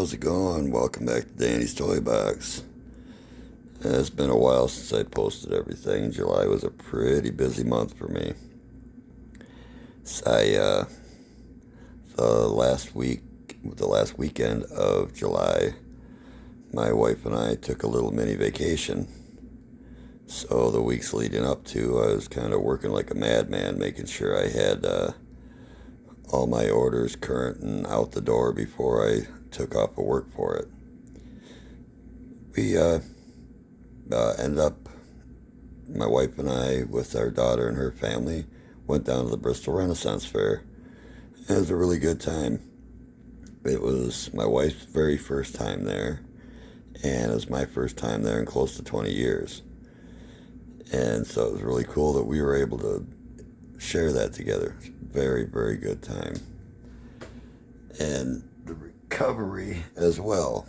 how's it going? Welcome back to Danny's Toy Box. It's been a while since I posted everything. July was a pretty busy month for me. So the last weekend of July, my wife and I took a little mini vacation. So the weeks leading up to, I was kind of working like a madman, making sure I had all my orders current and out the door before I took off of work for it. We ended up, my wife and I, with our daughter and her family, went down to the Bristol Renaissance Fair. It was a really good time. It was my wife's very first time there, and it was my first time there in close to 20 years. And so it was really cool that we were able to share that together. Very, very good time. And the recovery as well.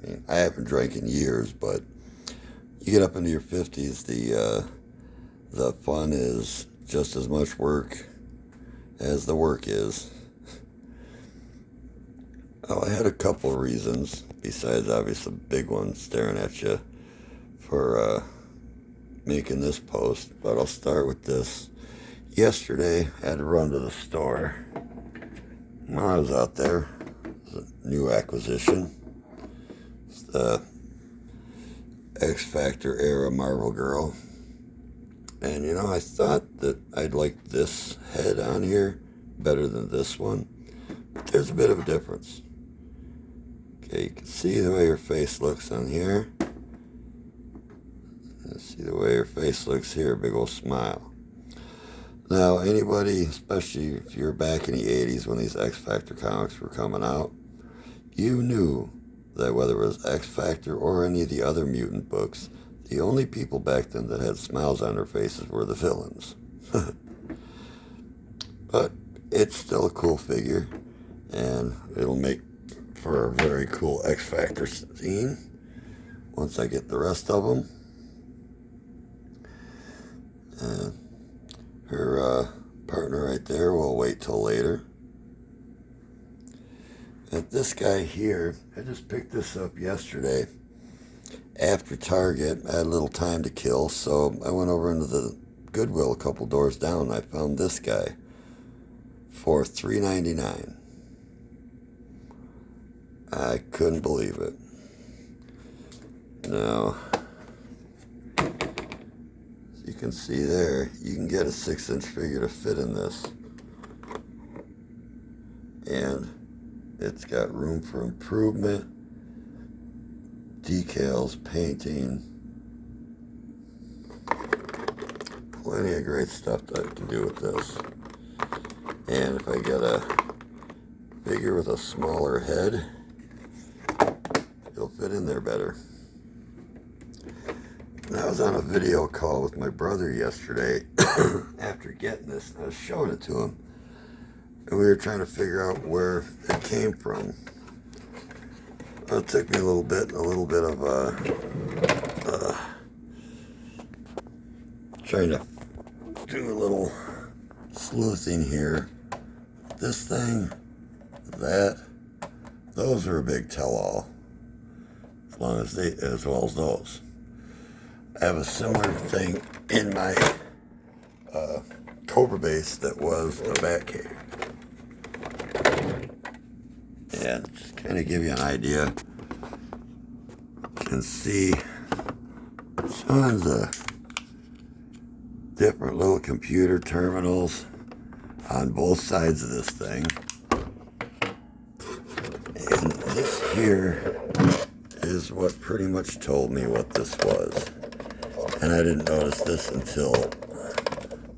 I mean, I haven't drank in years, but you get up into your 50s, the fun is just as much work as the work is. Oh, I had a couple of reasons, besides obviously the big one staring at you, for making this post, but I'll start with this. Yesterday, I had to run to the store. While I was out there, it was a new acquisition. It's the X Factor era Marvel Girl. And you know, I thought that I'd like this head on here better than this one. But there's a bit of a difference. Okay, you can see the way her face looks on here. And see the way her face looks here, big old smile. Now, anybody, especially if you're back in the 80s when these X Factor comics were coming out, you knew that whether it was X Factor or any of the other mutant books, the only people back then that had smiles on their faces were the villains. But it's still a cool figure, and it'll make for a very cool X Factor scene once I get the rest of them. Her partner right there will wait till later. And this guy here, I just picked this up yesterday after Target. I had a little time to kill, so I went over into the Goodwill a couple doors down, and I found this guy for $3.99. I couldn't believe it. Now, you can see there, you can get a 6-inch figure to fit in this. And it's got room for improvement, decals, painting, plenty of great stuff that I can do with this. And if I get a figure with a smaller head, it'll fit in there better. And I was on a video call with my brother yesterday after getting this, and I was showing it to him. And we were trying to figure out where it came from. It took me a little bit of trying to do a little sleuthing here. This thing, those are a big tell-all. As well as those. I have a similar thing in my Cobra base that was a Batcave. And just kind of give you an idea, you can see tons of different little computer terminals on both sides of this thing. And this here is what pretty much told me what this was. And I didn't notice this until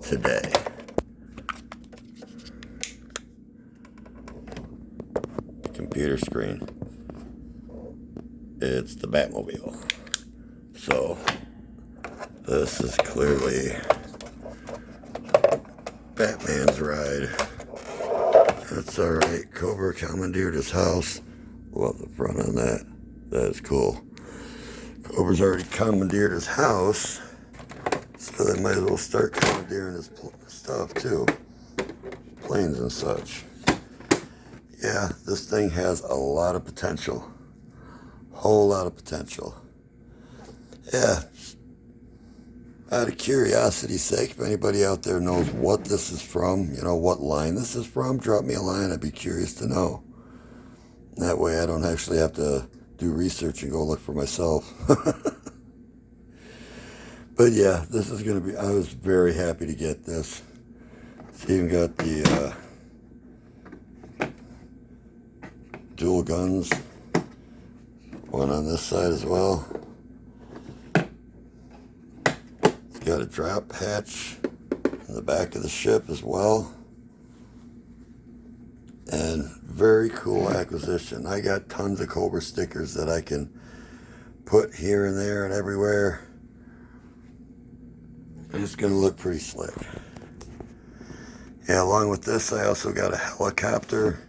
today. Computer screen. It's the Batmobile. So this is clearly Batman's ride. That's alright. Cobra commandeered his house. Love the front on that. That is cool. Cobra's already commandeered his house, so they might as well start commandeering his stuff too. Planes and such. Yeah, this thing has a lot of potential. Whole lot of potential. Yeah, out of curiosity's sake, if anybody out there knows what this is from, what line this is from, drop me a line. I'd be curious to know. That way I don't actually have to do research and go look for myself. But yeah, this is going to be, I was very happy to get this. It's even got the dual guns. One on this side as well. It's got a drop hatch in the back of the ship as well. And very cool acquisition. I got tons of Cobra stickers that I can put here and there and everywhere. It's going to look pretty slick. Yeah, along with this, I also got a helicopter,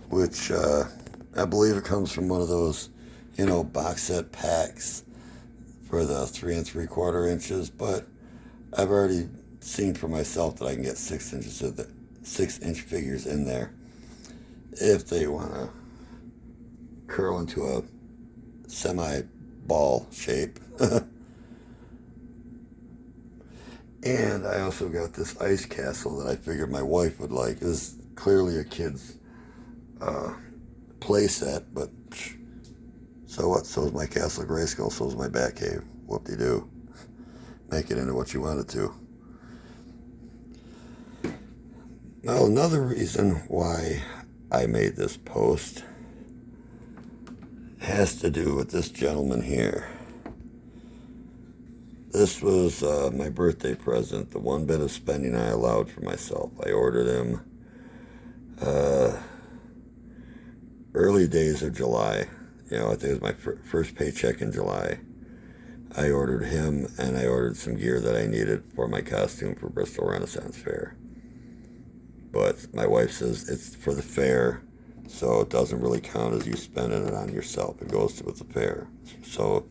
which I believe it comes from one of those, box set packs for the 3 3/4 inches. But I've already seen for myself that I can get 6 inches of the 6-inch figures in there if they want to curl into a semi-ball shape. And I also got this ice castle that I figured my wife would like. It was clearly a kid's play set, but so what? So is my Castle Grayskull, so is my Batcave. Whoop-de-doo. Make it into what you want it to. Now, another reason why I made this post has to do with this gentleman here. This was my birthday present, the one bit of spending I allowed for myself. I ordered him early days of July. I think it was my first paycheck in July. I ordered him, and I ordered some gear that I needed for my costume for Bristol Renaissance Fair. But my wife says it's for the fair, so it doesn't really count as you spending it on yourself. It goes with the fair. So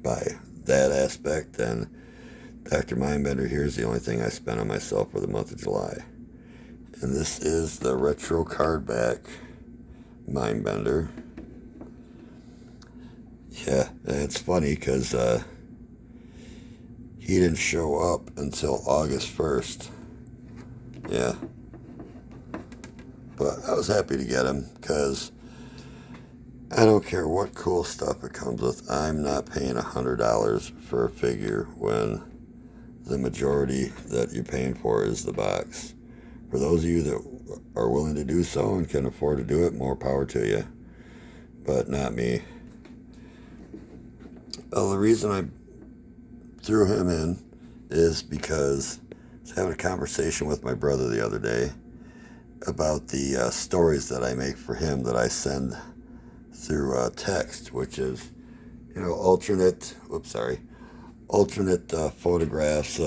by that aspect, then Dr. Mindbender here is the only thing I spent on myself for the month of July. And this is the retro card back Mindbender. Yeah, and it's funny because he didn't show up until August 1st. Yeah. But I was happy to get him because I don't care what cool stuff it comes with. I'm not paying $100 for a figure when the majority that you're paying for is the box. For those of you that are willing to do so and can afford to do it, more power to you. But not me. Well, the reason I threw him in is because I was having a conversation with my brother the other day about the stories that I make for him that I send through text, which is, alternate photographs,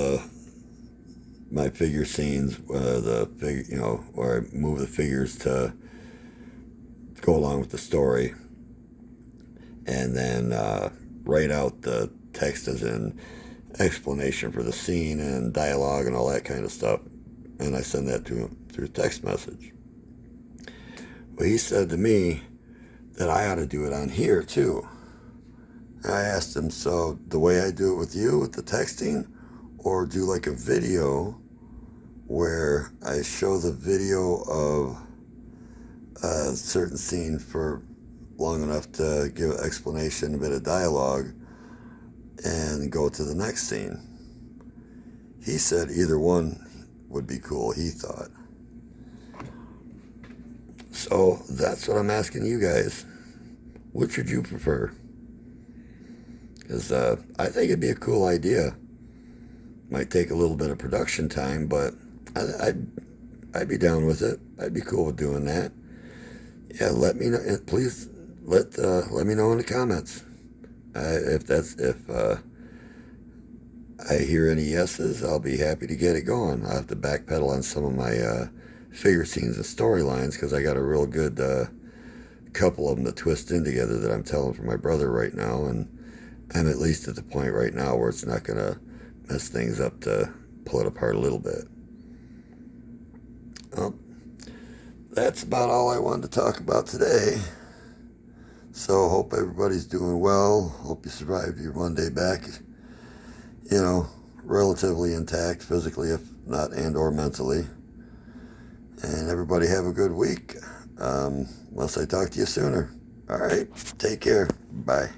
my figure scenes, where I move the figures to go along with the story, and then write out the text as an explanation for the scene and dialogue and all that kind of stuff, and I send that to him through text message. Well, he said to me that I ought to do it on here too. I asked him, so the way I do it with you, with the texting, or do like a video where I show the video of a certain scene for long enough to give an explanation, a bit of dialogue, and go to the next scene. He said either one would be cool, he thought. So that's what I'm asking you guys. Which would you prefer? Because I think it'd be a cool idea. Might take a little bit of production time, but I'd be down with it. I'd be cool with doing that. Yeah, let me know. Please let me know in the comments if I hear any yeses. I'll be happy to get it going. I'll have to backpedal on some of my figure scenes and storylines because I got a real good couple of them to twist in together that I'm telling for my brother right now, and I'm at least at the point right now where it's not going to mess things up to pull it apart a little bit. Well, that's about all I wanted to talk about today. So hope everybody's doing well. Hope you survived your Monday back, relatively intact, physically, if not, and or mentally. And everybody have a good week. Unless I talk to you sooner. All right. Take care. Bye.